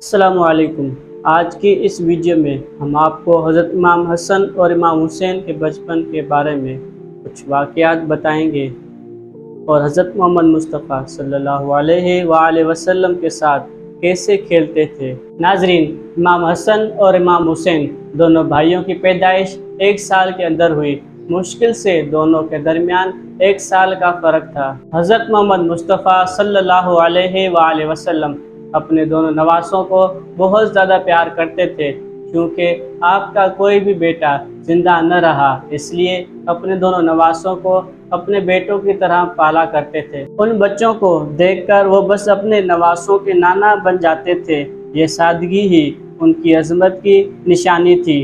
अस्सलामुअलैकुम। आज की इस वीडियो में हम आपको हज़रत इमाम हसन और इमाम हुसैन के बचपन के बारे में कुछ वाक़यात बताएंगे और हज़रत मोहम्मद मुस्तफ़ा सल्लल्लाहु अलैहि वसल्लम के साथ कैसे खेलते थे। नाजरीन, इमाम हसन और इमाम हुसैन दोनों भाइयों की पैदाइश एक साल के अंदर हुई। मुश्किल से दोनों के दरमियान एक साल का फ़र्क था। हज़रत मोहम्मद मुस्तफ़ा सल्लल्लाहु अलैहि वसल्लम अपने दोनों नवासों को बहुत ज़्यादा प्यार करते थे, क्योंकि आपका कोई भी बेटा ज़िंदा न रहा, इसलिए अपने दोनों नवासों को अपने बेटों की तरह पाला करते थे। उन बच्चों को देखकर वो बस अपने नवासों के नाना बन जाते थे। ये सादगी ही उनकी अज़मत की निशानी थी।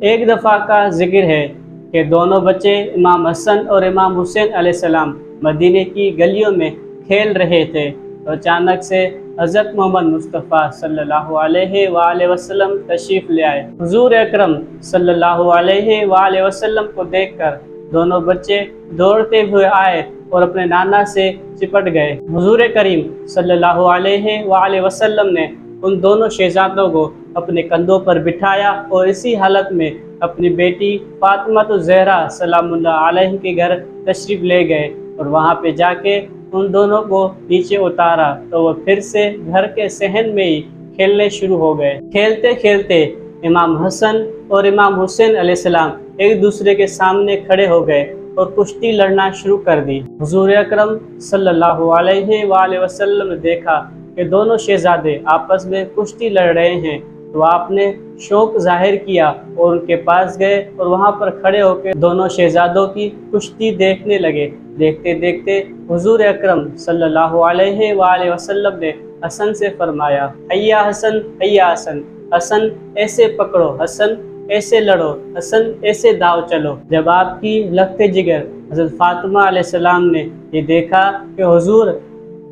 एक दफ़ा का जिक्र है कि दोनों बच्चे इमाम हसन और इमाम हुसैन अलैहिस्सलाम मदीने की गलियों में खेल रहे थे, तो अचानक से हज़रत मोहम्मद मुस्तफ़ा सल्लल्लाहु अलैहि वसल्लम तशरीफ़ ले आए। हुज़ूर अकरम सल्लल्लाहु अलैहि वसल्लम को देखकर दोनों बच्चे दौड़ते हुए आए और अपने नाना से चिपट गए। हुज़ूर करीम सल्लल्लाहु अलैहि वसल्लम ने उन दोनों शहज़ादों को अपने कंधों पर बिठाया और इसी हालत में अपनी बेटी फातिमा ज़हरा सलामुल्लाह अलैहा के घर तशरीफ़ ले गए और वहाँ पे जाके उन दोनों को नीचे उतारा, तो वो फिर से घर के सहन में ही खेलने शुरू हो गए। खेलते खेलते इमाम हसन और इमाम हुसैन अलैहिस्सलाम एक दूसरे के सामने खड़े हो गए और कुश्ती लड़ना शुरू कर दी। हुज़ूर अकरम सल्लल्लाहु अलैहि वसल्लम ने देखा कि दोनों शहजादे आपस में कुश्ती लड़ रहे हैं, तो आपने शौक जाहिर किया और उनके पास गए और वहाँ पर खड़े होकर दोनों शहजादों की कुश्ती देखने लगे। देखते देखते हुज़ूर अकरम सल्लल्लाहु अलैहि वसल्लम ने हसन से फरमाया, हैया हसन, हैया हसन, हसन ऐसे पकड़ो, हसन ऐसे लड़ो, हसन ऐसे दाव चलो। जब आपकी लखते जिगर हज़रत फातिमा अलैहिस्सलाम ने ये देखा कि हुज़ूर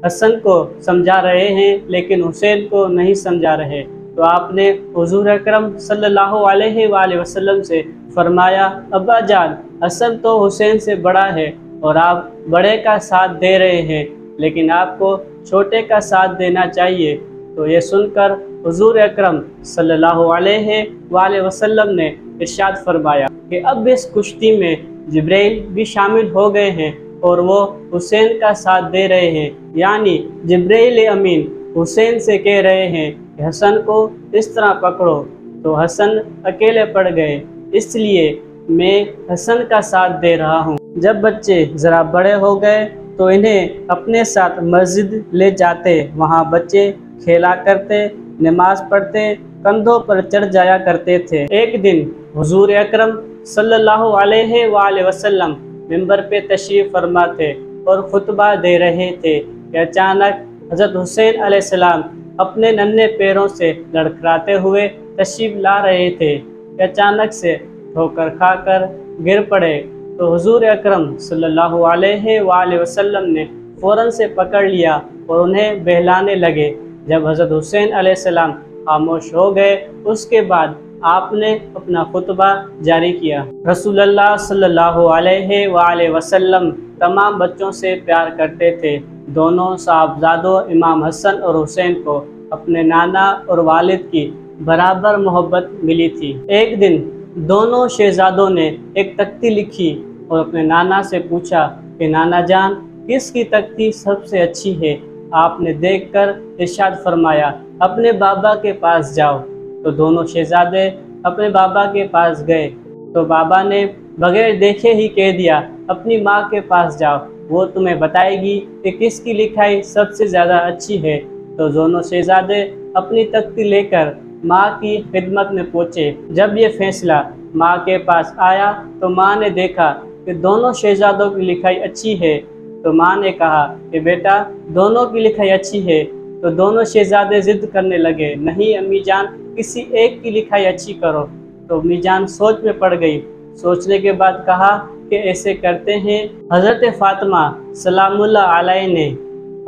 हसन को समझा रहे हैं लेकिन हुसैन को नहीं समझा रहे, तो आपने हुज़ूर अकरम सल्लल्लाहु अलैहि वसल्लम से फरमाया, अब्बा जान, हसन तो हुसैन से बड़ा है और आप बड़े का साथ दे रहे हैं, लेकिन आपको छोटे का साथ देना चाहिए। तो ये सुनकर हुज़ूर अकरम सल्लल्लाहु अलैहि वसल्लम ने इरशाद फरमाया कि अब इस कुश्ती में जिब्राइल भी शामिल हो गए हैं और वो हुसैन का साथ दे रहे हैं, यानी जिब्राइल अमीन हुसैन से कह रहे हैं कि हसन को इस तरह पकड़ो। तो हसन अकेले पड़ गए, इसलिए मैं हसन का साथ दे रहा हूँ। जब बच्चे ज़रा बड़े हो गए तो इन्हें अपने साथ मस्जिद ले जाते, वहाँ बच्चे खेला करते, नमाज पढ़ते, कंधों पर चढ़ जाया करते थे। एक दिन हुज़ूर अकरम सल्लल्लाहु अलैहि वसल्लम मिंबर पे तशरीफ़ फरमा थे और खुतबा दे रहे थे कि अचानक हज़रत हुसैन अलैहिस्सलाम अपने नन्हे पैरों से लड़खड़ाते हुए तशरीफ़ ला रहे थे। अचानक से ठोकर खाकर गिर पड़े, तो हुज़ूर अकरम सल्लल्लाहु अलैहि वसल्लम ने फ़ौरन से पकड़ लिया और उन्हें बहलाने लगे। जब हज़रत हुसैन अलैहिस्सलाम खामोश हो गए, उसके बाद आपने अपना खुतबा जारी किया। रसूलुल्लाह सल्लल्लाहु अलैहि वसल्लम तमाम बच्चों से प्यार करते थे। दोनों साहबजादों इमाम हसन और हुसैन को अपने नाना और वालिद की बराबर मोहब्बत मिली थी। एक दिन दोनों शहजादों ने एक तख्ती लिखी और अपने नाना से पूछा कि नाना जान, किसकी तख्ती सबसे अच्छी है? आपने देखकर इरशाद फरमाया, अपने बाबा के पास जाओ। तो दोनों शहजादे अपने बाबा के पास गए, तो बाबा ने बगैर देखे ही कह दिया, अपनी माँ के पास जाओ, वो तुम्हें बताएगी कि किसकी लिखाई सबसे ज़्यादा अच्छी है। तो दोनों शहजादे अपनी तख्ती लेकर माँ की खिदमत में पहुँचे। जब ये फैसला माँ के पास आया तो माँ ने देखा कि दोनों शहजादों की लिखाई अच्छी है। तो माँ ने कहा कि बेटा, दोनों की लिखाई अच्छी है। तो दोनों शहजादे ज़िद करने लगे, नहीं अम्मी जान, किसी एक की लिखाई अच्छी करो। तो अम्मी जान सोच में पड़ गई। सोचने के बाद कहा कि ऐसे करते हैं। हज़रत फातिमा सलामुल्लाह अलैहा ने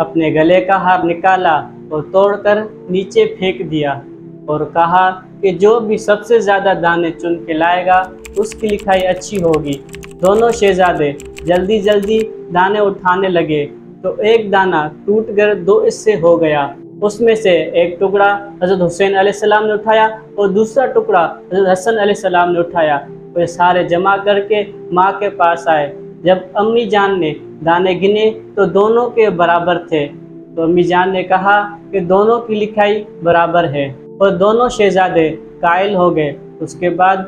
अपने गले का हार निकाला और तोड़कर नीचे फेंक दिया और कहा कि जो भी सबसे ज़्यादा दाने चुन के लाएगा उसकी लिखाई अच्छी होगी। दोनों शहजादे जल्दी जल्दी दाने उठाने लगे, तो एक दाना टूट कर दो हिस्से हो गया। उसमें से एक टुकड़ा हज़रत हुसैन अलैहिस्सलाम ने उठाया और दूसरा टुकड़ा हज़रत हसन अलैहिस्सलाम ने उठाया। वे सारे जमा करके माँ के पास आए। जब अम्मी जान ने दाने गिने तो दोनों के बराबर थे। तो अम्मी जान ने कहा कि दोनों की लिखाई बराबर है, और दोनों शहजादे कायल हो गए। उसके बाद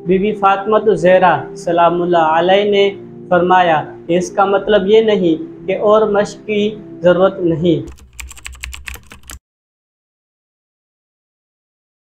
बीबी फातिमा ज़हरा सलामुल्लाह अलैहा ने फरमाया, इसका मतलब ये नहीं कि और मश्क की ज़रूरत नहीं।